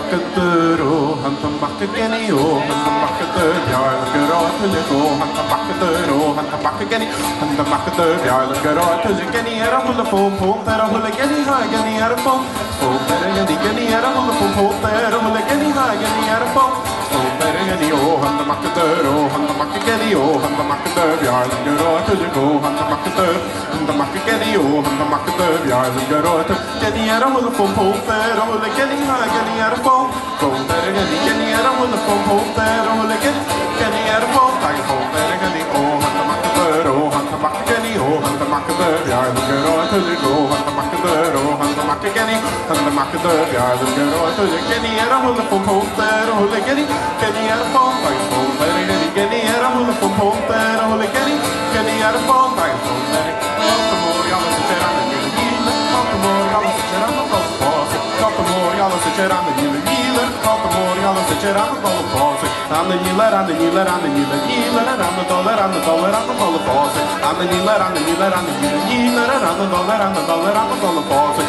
bakkedero, hanta bakkegenio, hanta bakkeder, bjarlgero, tulego, hanta bakkedero, hanta bakkegeni, hanta bakkeder, bjarlgero, tullegeni, era hulla pom pom, era hulla geni, hageni, era pom, pom, era geni, era hulla pom pom, era hulla geni, hageni, era pom, pom, era geni, oh, hanta bakkedero, hanta bakkegeni, oh, hanta bakkeder, bjarlgero, tulego, hanta bakkeder, hanta bakkegeni, oh, hanta bakkeder, bjarlgero, tullegeni, era hulla pom pom, era hulla geni, hageni, era pom, pom, era geni, era hulla pom pom, era hulla geni, era pom, I pom, era geni, oh, hanta bakkeder, oh, hanta bakkegeni, oh, hanta bakkeder, bjarlgero, tulego, hanta bakkeder, oh, hanta bakkegeni, hanta bakkeder, bjarlgero, tullegeni, era hulla pom pom, era hulla geni, era pom, I pom, era geni, era hulla pom pom, era hulla geni, era pom, I pom, era Camoriala se c'erano gli Camoriala se c'erano col pose, Camoriala se c'erano gli Camoriala se c'erano col pose, and the Nila and the Nila and the Nila, and the dollar and the dollar and the dollar pose, and the Nila and the Nila and the Nila, and the dollar and the dollar and the dollar pose.